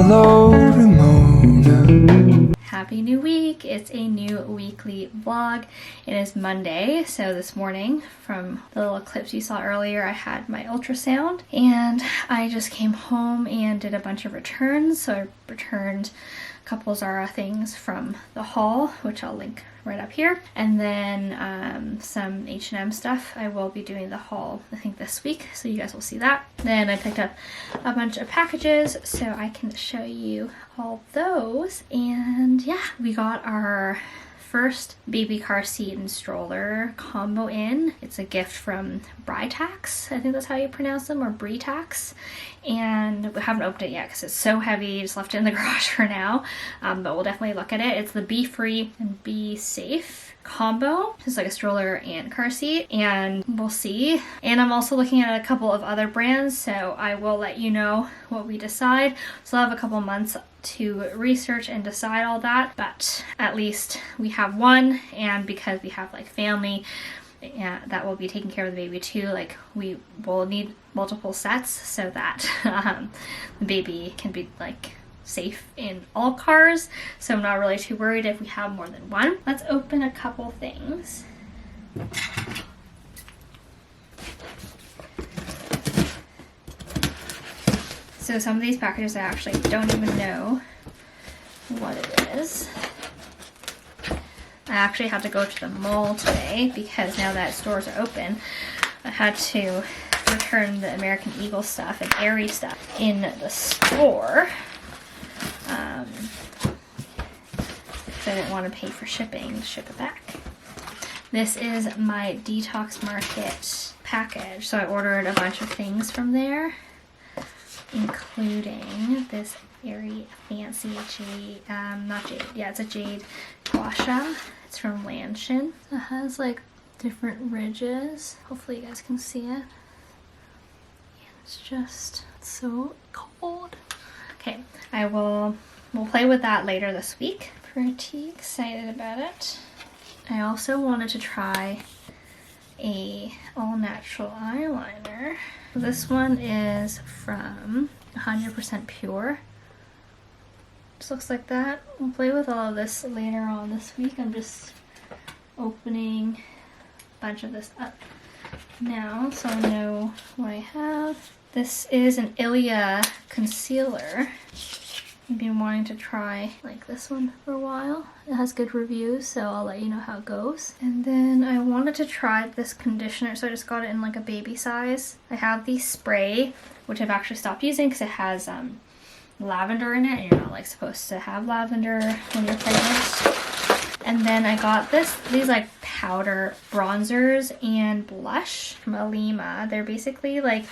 hello to Mona. Happy new week. It's a new weekly vlog. It is Monday, so this morning from the little clips you saw earlier, I had my ultrasound and I just came home and did a bunch of returns. So I returned a couple Zara things from the haul, which I'll link right up here, and then some H&M stuff. I will be doing the haul I think this week, so you guys will see that. Then I picked up a bunch of packages so I can show you all those. And yeah, we got our first baby car seat and stroller combo in. It's a gift from Britax, I think that's how you pronounce them, or Britax, and we haven't opened it yet because it's so heavy. Just left it in the garage for now, but we'll definitely look at it. It's the Be Free and Be Safe combo. It's like a stroller and car seat, and we'll see. And I'm also looking at a couple of other brands, so I will let you know what we decide. So I'll have a couple months to research and decide all that, but at least we have one, and because we have like family that will be taking care of the baby too, like we will need multiple sets so that the baby can be like safe in all cars. So I'm not really too worried if we have more than one. Let's open a couple things. So some of these packages I actually don't even know what it is. I actually had to go to the mall today because now that stores are open, I had to return the American Eagle stuff and Aerie stuff in the store. So I didn't want to pay for shipping to ship it back. This is my Detox Market package. So I ordered a bunch of things from there, including this very fancy jade, not jade, yeah, it's a jade Gua Sha. It's from Lanshin. It has like different ridges. Hopefully you guys can see it. And it's just so cold. Okay, we'll play with that later this week. Pretty excited about it. I also wanted to try a all-natural eyeliner. This one is from 100% Pure. Just looks like that. We'll play with all of this later on this week. I'm just opening a bunch of this up now so I know what I have. This is an ILIA concealer. I've been wanting to try like this one for a while. It has good reviews, so I'll let you know how it goes. And then I wanted to try this conditioner, so I just got it in like a baby size. I have the spray, which I've actually stopped using because it has lavender in it, and you're not like supposed to have lavender when you're pregnant. And then I got these like powder bronzers and blush from Alima. They're basically like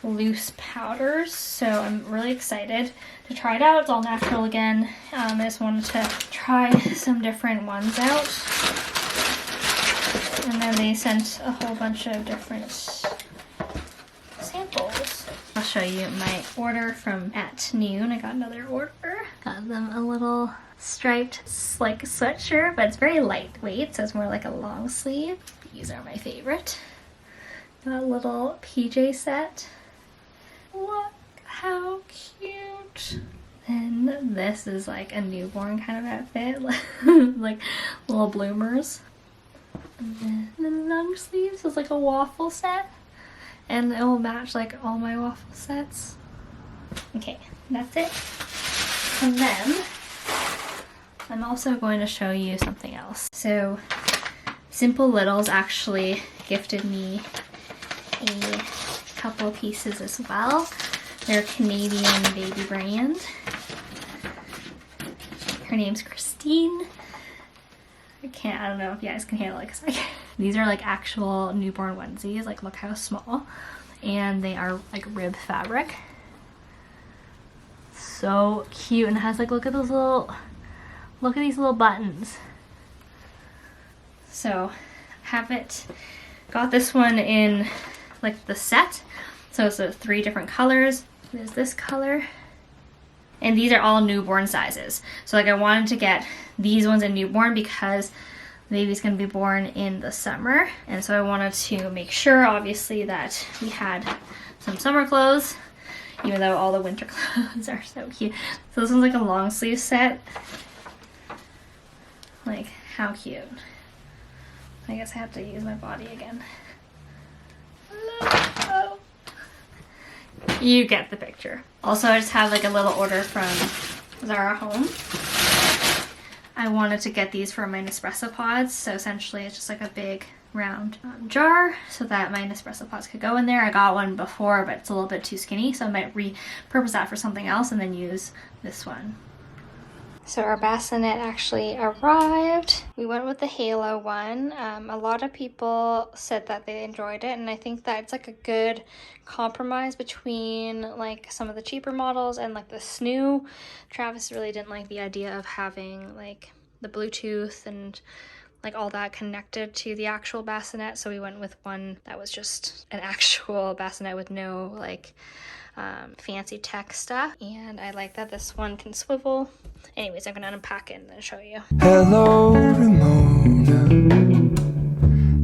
loose powders, so I'm really excited to try it out. It's all natural again. I just wanted to try some different ones out, and then they sent a whole bunch of different samples. I'll show you my order from at Noon. I got another order. Got them a little striped like sweatshirt, but it's very lightweight, so it's more like a long sleeve. These are my favorite. Got a little PJ set. Look how cute. And this is like a newborn kind of outfit, like little bloomers. And then the long sleeves is like a waffle set, and it will match like all my waffle sets. Okay, that's it. And then I'm also going to show you something else. So Simple Littles actually gifted me a couple pieces as well. They're a Canadian baby brand. Her name's Christine. I don't know if you guys can handle it because I can't. These are like actual newborn onesies. Like, look how small. And they are like rib fabric. So cute. And it has like, look at these little buttons. So got this one in like the set. So it's 3 different colors. There's this color. And these are all newborn sizes. So like I wanted to get these ones in newborn because the baby's gonna be born in the summer. And so I wanted to make sure obviously that we had some summer clothes even though all the winter clothes are so cute. So this one's like a long sleeve set. Like, how cute. I guess I have to use my body again. Oh. You get the picture. Also, I just have like a little order from Zara Home. I wanted to get these for my Nespresso pods. So essentially it's just like a big round jar so that my Nespresso pods could go in there. I got one before, but it's a little bit too skinny, so I might repurpose that for something else and then use this one. So our bassinet actually arrived. We went with the Halo one. A lot of people said that they enjoyed it, and I think that it's like a good compromise between like some of the cheaper models and like the SNU. Travis really didn't like the idea of having like the Bluetooth and like all that connected to the actual bassinet, so we went with one that was just an actual bassinet with no like fancy tech stuff. And I like that this one can swivel. Anyways, I'm gonna unpack it and then show you. Hello, Ramona.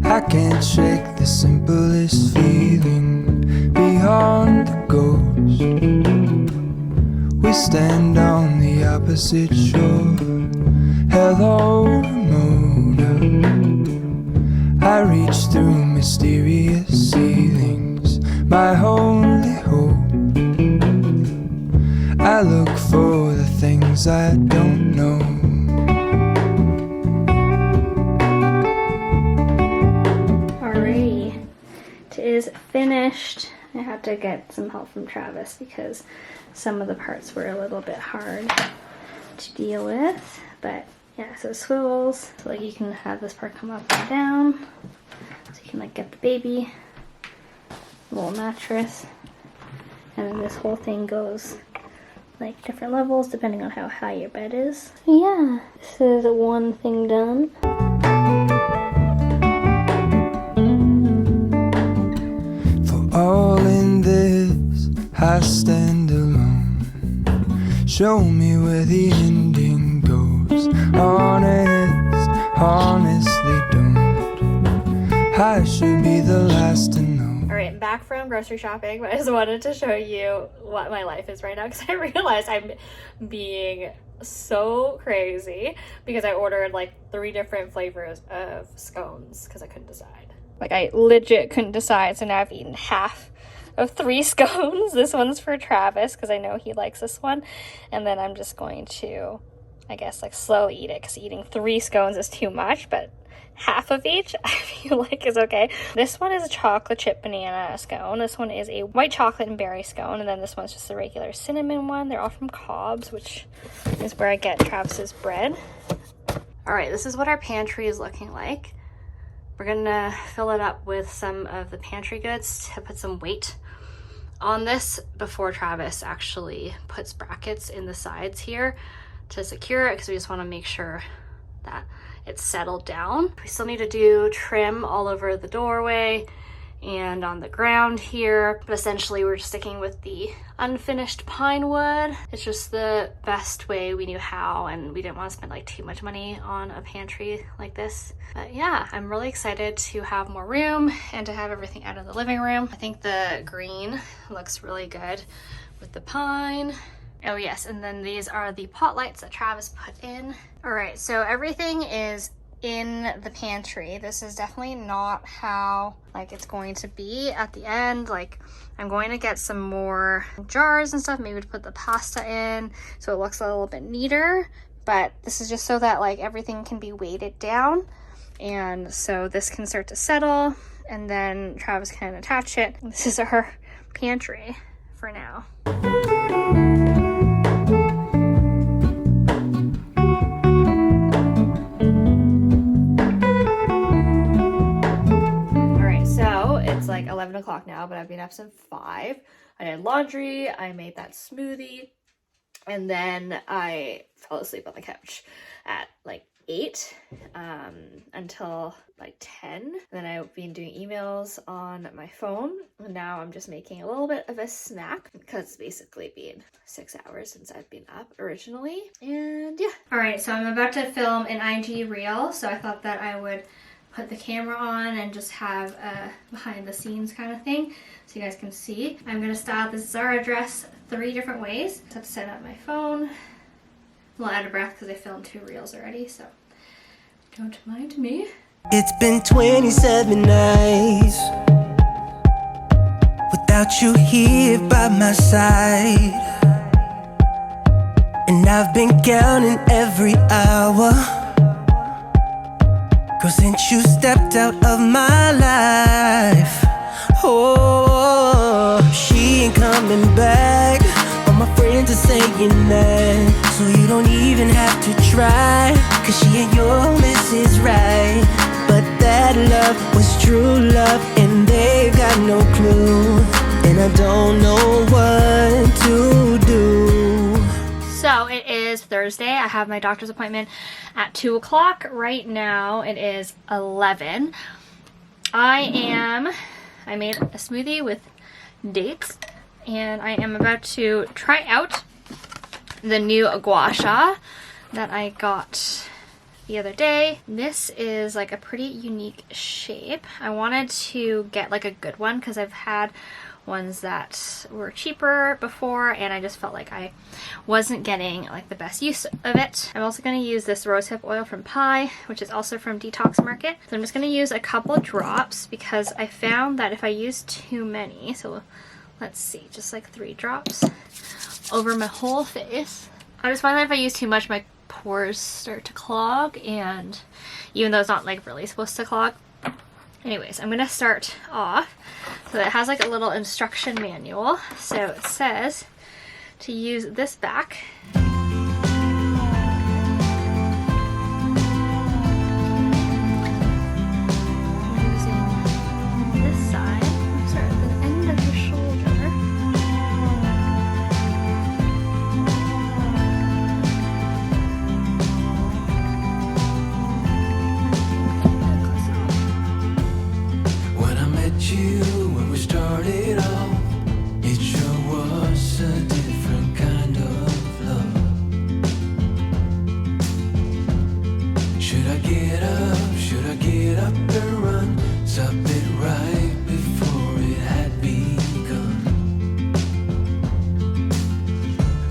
I can't shake the simplest feeling beyond the ghost. We stand on the opposite shore. Hello, Ramona. I reach through mysterious ceilings, my only hope. I look for the things I don't know. Alrighty, it is finished. I had to get some help from Travis because some of the parts were a little bit hard to deal with, but yeah, so it swivels, so like you can have this part come up and down, so you can like get the baby, little mattress, and then this whole thing goes like different levels depending on how high your bed is. So yeah, this is one thing done. For all in this, I stand alone. Show me where the ending goes. Honest, honestly don't. I should be the last to know. Alright, I'm back from grocery shopping, but I just wanted to show you what my life is right now because I realized I'm being so crazy because I ordered like 3 different flavors of scones because I couldn't decide. Like I legit couldn't decide, so now I've eaten half of 3 scones. This one's for Travis because I know he likes this one, and then I'm just going to, I guess, like slowly eat it because eating 3 scones is too much, but half of each I feel like is okay. This one is a chocolate chip banana scone. This one is a white chocolate and berry scone, and then this one's just a regular cinnamon one. They're all from Cobb's, which is where I get Travis's bread. All right, this is what our pantry is looking like. We're gonna fill it up with some of the pantry goods to put some weight on this before Travis actually puts brackets in the sides here to secure it, because we just want to make sure that it's settled down. We still need to do trim all over the doorway and on the ground here, but essentially we're just sticking with the unfinished pine wood. It's just the best way we knew how, and we didn't want to spend like too much money on a pantry like this. But yeah, I'm really excited to have more room and to have everything out of the living room. I think the green looks really good with the pine. Oh yes, and then these are the pot lights that Travis put in. All right, so everything is in the pantry. This is definitely not how like it's going to be at the end. Like I'm going to get some more jars and stuff, maybe to put the pasta in so it looks a little bit neater, but this is just so that like everything can be weighted down, and so this can start to settle and then Travis can attach it. This is our pantry for now. It's like 11 o'clock now, but I've been up since 5. I did laundry, I made that smoothie, and then I fell asleep on the couch at like 8 until like 10. And then I've been doing emails on my phone, and now I'm just making a little bit of a snack because it's basically been 6 hours since I've been up originally. And yeah. All right, so I'm about to film an IG reel, so I thought that I would put the camera on and just have a behind the scenes kind of thing so you guys can see. I'm gonna style this Zara dress 3 different ways. I have to set up my phone. I'm a little out of breath because I filmed 2 reels already, so don't mind me. It's been 27 nights without you here by my side, and I've been counting every hour, 'cause since you stepped out of my life, oh, she ain't coming back. All my friends are saying that, so you don't even have to try, 'cause she ain't your Mrs. Right. But that love was true love, and they've got no clue, and I don't know what to do. So it is Thursday. I have my doctor's appointment at 2 o'clock. Right now it is 11. I made a smoothie with dates, and I am about to try out the new Gua Sha that I got the other day. This is like a pretty unique shape. I wanted to get like a good one because I've had ones that were cheaper before, and I just felt like I wasn't getting like the best use of it. I'm also going to use this Rosehip Oil from Pi, which is also from Detox Market. So I'm just going to use a couple drops because I found that if I use too many, so let's see, just like 3 drops over my whole face, I just find that if I use too much, my pores start to clog, and even though it's not like really supposed to clog. Anyways, I'm gonna start off. So it has like a little instruction manual. So it says to use this back. Using this side, start at the end of the shoulder. When we started off, it sure was a different kind of love. Should I get up? Should I get up and run? Stop it right before it had begun.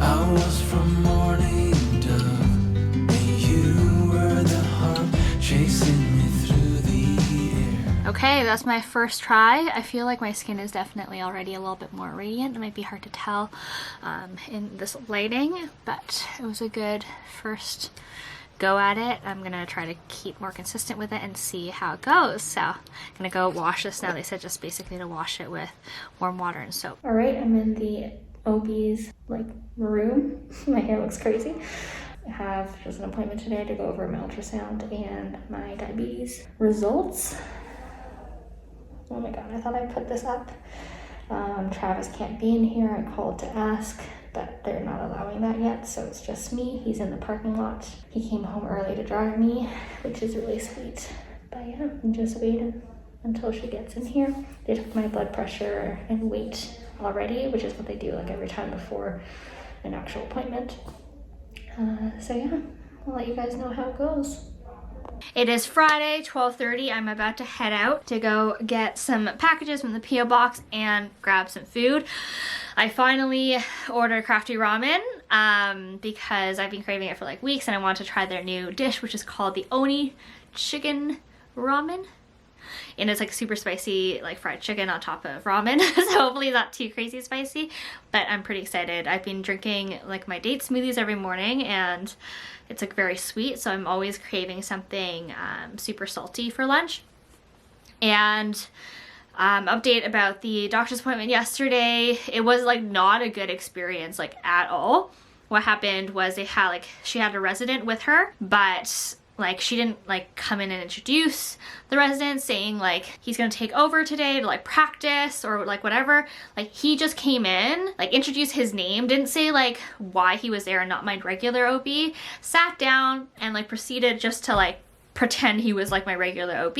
I was from morning dove, and you were the harp chasing me through the air. Okay, that's my first try. I feel like my skin is definitely already a little bit more radiant. It might be hard to tell in this lighting, but it was a good first go at it. I'm gonna try to keep more consistent with it and see how it goes. So I'm gonna go wash this now. They said just basically to wash it with warm water and soap. All right, I'm in the OB's like room. My hair looks crazy. I have just an appointment today to go over my ultrasound and my diabetes results. Oh my god, I thought I put this up. Travis can't be in here. I called to ask, but they're not allowing that yet, so it's just me. He's in the parking lot. He came home early to drive me, which is really sweet. But yeah, I'm just waiting until she gets in here. They took my blood pressure and weight already, which is what they do like every time before an actual appointment. So yeah, I'll let you guys know how it goes. It is Friday, 12:30. I'm about to head out to go get some packages from the P.O. box and grab some food. I finally ordered crafty ramen because I've been craving it for like weeks, and I wanted to try their new dish, which is called the Oni chicken ramen. And it's like super spicy, like fried chicken on top of ramen. So hopefully not too crazy spicy, but I'm pretty excited. I've been drinking like my date smoothies every morning, and it's like very sweet, so I'm always craving something super salty for lunch. And update about the doctor's appointment yesterday. It was like not a good experience like at all. What happened was they had like, she had a resident with her, but like she didn't like come in and introduce the resident saying like he's gonna take over today to like practice or like whatever. Like he just came in, like introduced his name, didn't say like why he was there and not my regular OB, sat down and like proceeded just to like pretend he was like my regular OB.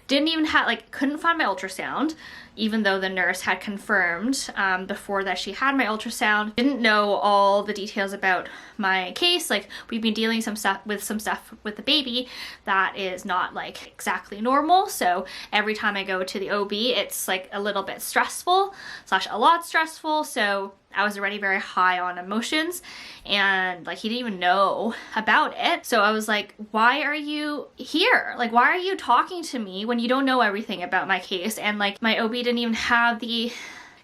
Didn't even have like, couldn't find my ultrasound, even though the nurse had confirmed before that she had my ultrasound. Didn't know all the details about my case. Like, we've been dealing some stuff with the baby that is not like exactly normal, so every time I go to the OB it's like a little bit stressful / a lot stressful. So I was already very high on emotions, and like he didn't even know about it. So I was like, why are you here? Like, why are you talking to me when you don't know everything about my case? And like my OB didn't even have the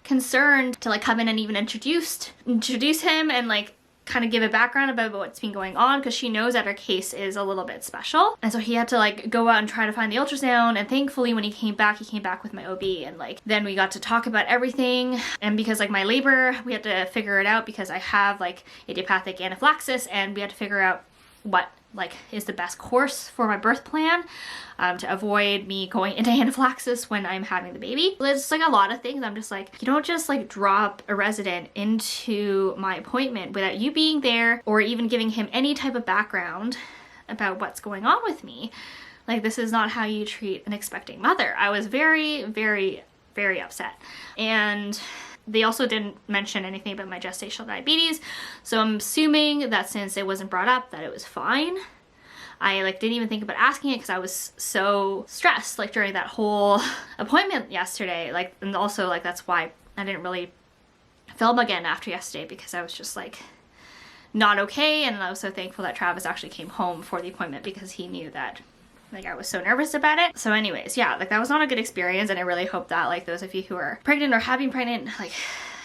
concern to like come in and even introduce him and like kind of give a background about what's been going on, because she knows that her case is a little bit special. And so he had to like go out and try to find the ultrasound, and thankfully when he came back with my OB, and like then we got to talk about everything. And because like my labor, we had to figure it out because I have like idiopathic anaphylaxis, and we had to figure out what like is the best course for my birth plan to avoid me going into anaphylaxis when I'm having the baby. There's like a lot of things. I'm just like, you don't just like drop a resident into my appointment without you being there or even giving him any type of background about what's going on with me. Like, this is not how you treat an expecting mother. I was very, very, very upset. And they also didn't mention anything about my gestational diabetes, so I'm assuming that since it wasn't brought up that it was fine. I like didn't even think about asking it because I was so stressed like during that whole appointment yesterday. Like, and also like that's why I didn't really film again after yesterday, because I was just like not okay. And I was so thankful that Travis actually came home for the appointment because he knew that like I was so nervous about it. So anyways, yeah, like that was not a good experience, and I really hope that like those of you who are pregnant or having pregnant like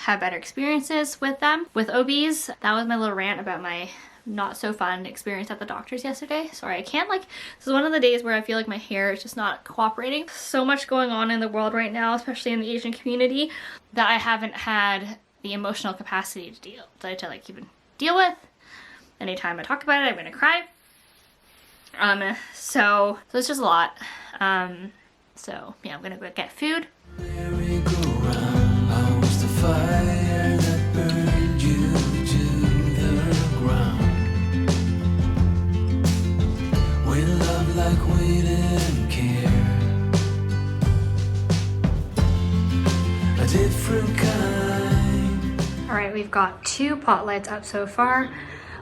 have better experiences with them, with OBs. That was my little rant about my not so fun experience at the doctor's yesterday. Sorry, I can't like, this is one of the days where I feel like my hair is just not cooperating. So much going on in the world right now, especially in the Asian community, that I haven't had the emotional capacity to like even deal with. Anytime I talk about it, I'm gonna cry. So it's just a lot. So yeah, I'm gonna go get food. Fire that burned you to the ground. We love like we didn't care. A different kind. Alright, we've got 2 pot lights up so far.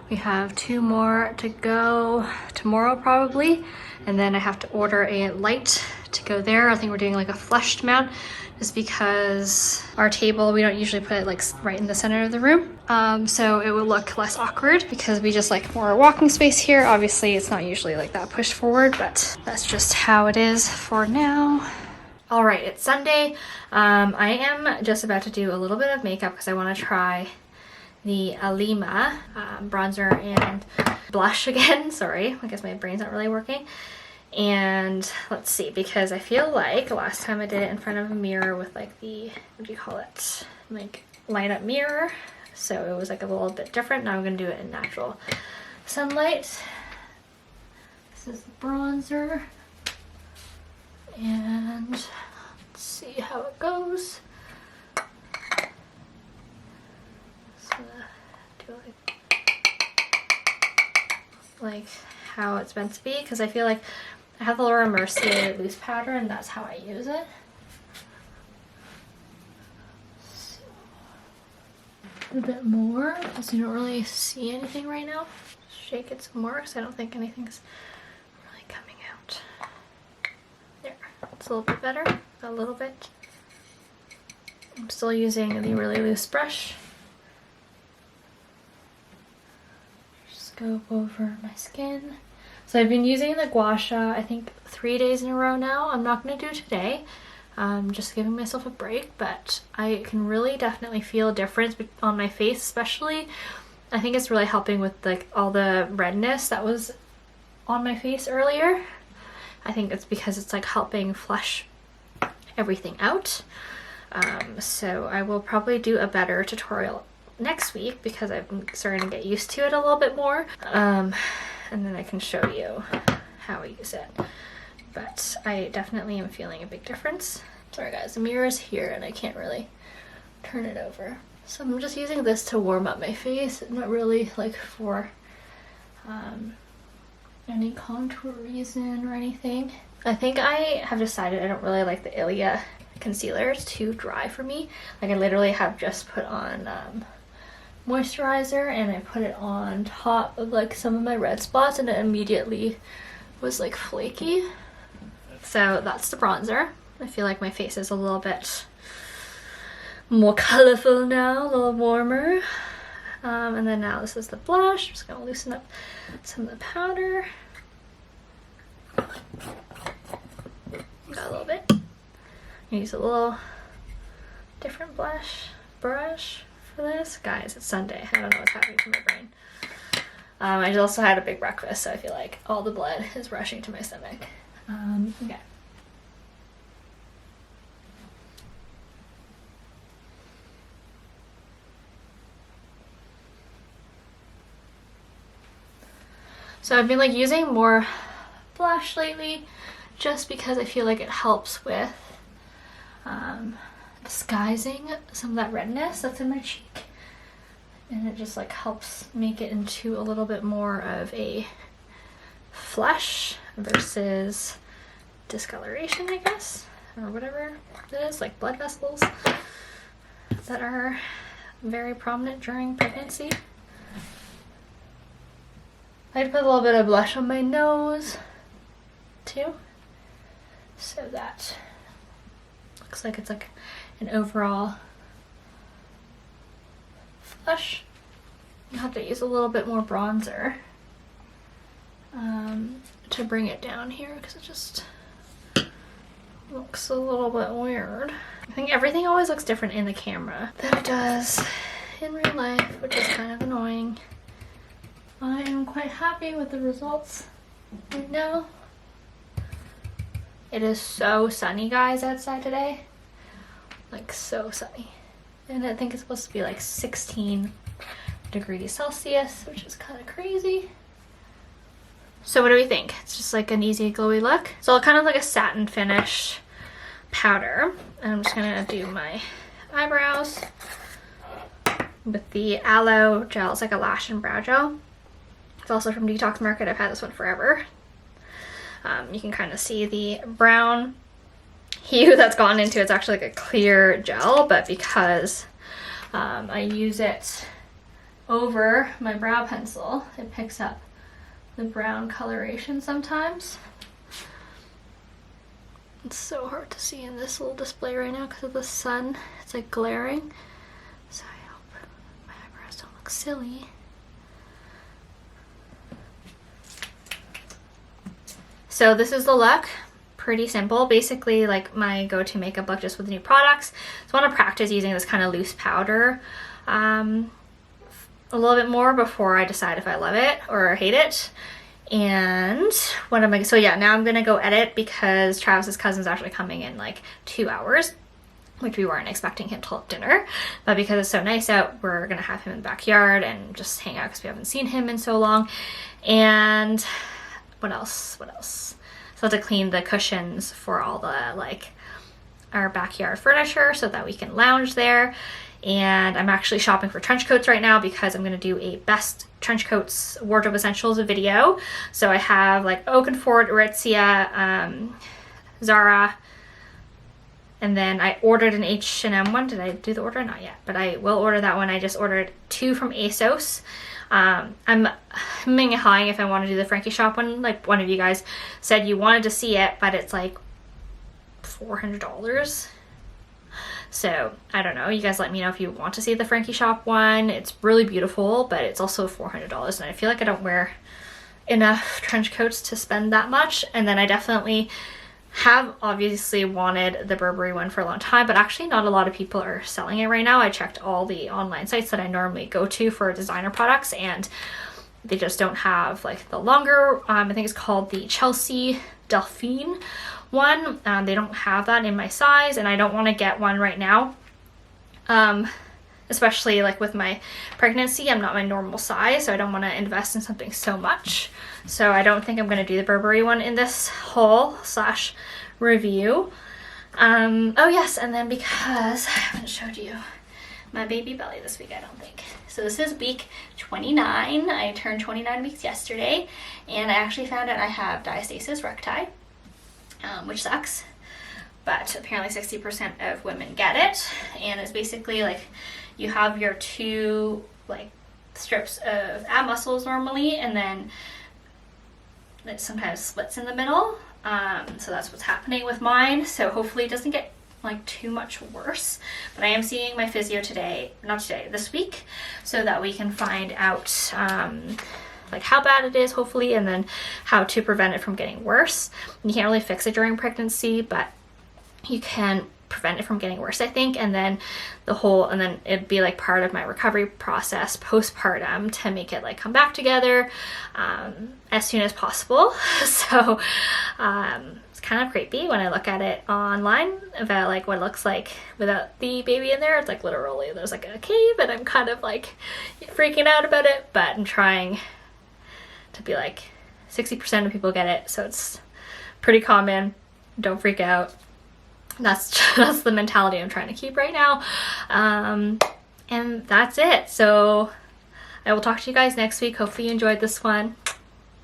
We have 2 more to go tomorrow probably. And then I have to order a light to go there. I think we're doing like a flushed mount, just because our table, we don't usually put it like right in the center of the room. So it will look less awkward because we just like more walking space here. Obviously it's not usually like that pushed forward, but that's just how it is for now. All right, it's Sunday. I am just about to do a little bit of makeup because I want to try the Alima bronzer and blush again. Sorry, I guess my brain's not really working. And let's see, because I feel like last time I did it in front of a mirror with like the, what do you call it, like light up mirror, so it was like a little bit different. Now I'm gonna do it in natural sunlight. This is the bronzer, and let's see how it goes. So do like how it's meant to be, because I feel like I have the Laura Mercier loose powder and that's how I use it. So, a bit more, because you don't really see anything right now. Shake it some more because I don't think anything's really coming out. There, it's a little bit better, a little bit. I'm still using the really loose brush. Just go over my skin. So I've been using the Gua Sha, I think 3 days in a row now. I'm not going to do today. Just giving myself a break, but I can really definitely feel a difference on my face, especially. I think it's really helping with like all the redness that was on my face earlier. I think it's because it's like helping flush everything out. So I will probably do a better tutorial next week because I'm starting to get used to it a little bit more. And then I can show you how I use it. But I definitely am feeling a big difference. Sorry guys, the mirror is here and I can't really turn it over. So I'm just using this to warm up my face, not really like for any contour reason or anything. I think I have decided I don't really like the ILIA concealer. It's too dry for me. Like I literally have just put on moisturizer and I put it on top of like some of my red spots and it immediately was like flaky. So that's the bronzer. I feel like my face is a little bit more colorful now, a little warmer. And then now this is the blush. I'm just gonna loosen up some of the powder. Got a little bit. Use a little different brush for this. Guys, it's Sunday. I don't know what's happening to my brain. I also had a big breakfast, so I feel like all the blood is rushing to my stomach. Okay. So I've been like using more blush lately just because I feel like it helps with disguising some of that redness that's in my cheek, and it just like helps make it into a little bit more of a flush versus discoloration, I guess, or whatever it is, like blood vessels that are very prominent during pregnancy. I'd put a little bit of blush on my nose too, so that looks like it's like an overall flush. You have to use a little bit more bronzer to bring it down here because it just looks a little bit weird. I think everything always looks different in the camera than it does in real life, which is kind of annoying. I am quite happy with the results right now. It is so sunny, guys, outside today. Like, so sunny. And I think it's supposed to be like 16 degrees Celsius, which is kind of crazy. So what do we think? It's just like an easy glowy look. So kind of like a satin finish powder. And I'm just gonna do my eyebrows with the aloe gel. It's like a Lanshin Brow Gel. It's also from Detox Market. I've had this one forever. You can kind of see the brown hue that's gone into it. It's actually like a clear gel, but because I use it over my brow pencil, it picks up the brown coloration sometimes. It's so hard to see in this little display right now because of the sun. It's like glaring. So I hope my eyebrows don't look silly. So this is the look. Pretty simple. Basically like my go-to makeup look just with new products. So I want to practice using this kind of loose powder a little bit more before I decide if I love it or hate it. And what am I, so yeah, now I'm gonna go edit because Travis's cousin's actually coming in like 2 hours, which we weren't expecting him till dinner, but because it's so nice out, we're gonna have him in the backyard and just hang out because we haven't seen him in so long. And what else? So I have to clean the cushions for all the like our backyard furniture so that we can lounge there. And I'm actually shopping for trench coats right now because I'm going to do a best trench coats wardrobe essentials video. So I have like Oakenford, Aritzia, Zara, and then I ordered an H&M one. Did I do the order? Not yet, but I will order that one. I just ordered 2 from ASOS. I'm hemming and hawing if I want to do the Frankie shop one. Like one of you guys said you wanted to see it, but it's like $400. So I don't know, you guys let me know if you want to see the Frankie shop one. It's really beautiful, but it's also $400 and I feel like I don't wear enough trench coats to spend that much. And then I definitely have obviously wanted the Burberry one for a long time, but actually not a lot of people are selling it right now. I checked all the online sites that I normally go to for designer products and they just don't have like the longer, I think it's called the Chelsea Delphine one. They don't have that in my size and I don't want to get one right now, especially like with my pregnancy. I'm not my normal size, so I don't want to invest in something so much. So I don't think I'm going to do the Burberry one in this haul slash review. Oh yes, and then because I haven't showed you my baby belly this week, I don't think. So this is week 29. I turned 29 weeks yesterday and I actually found out I have Diastasis Recti, which sucks. but apparently 60% of women get it. And it's basically like you have your two like strips of ab muscles normally, and then it sometimes splits in the middle. So that's what's happening with mine. So hopefully it doesn't get like too much worse. But I am seeing my physio this week, so that we can find out like how bad it is, hopefully, and then how to prevent it from getting worse. You can't really fix it during pregnancy, but you can prevent it from getting worse, I think. And then it'd be like part of my recovery process postpartum to make it like come back together as soon as possible. So it's kind of creepy when I look at it online about like what it looks like without the baby in there. It's like literally there's like a cave, and I'm kind of like freaking out about it, but I'm trying to be like 60% of people get it, so it's pretty common. Don't freak out. That's just the mentality I'm trying to keep right now. And that's it. So I will talk to you guys next week. Hopefully you enjoyed this one.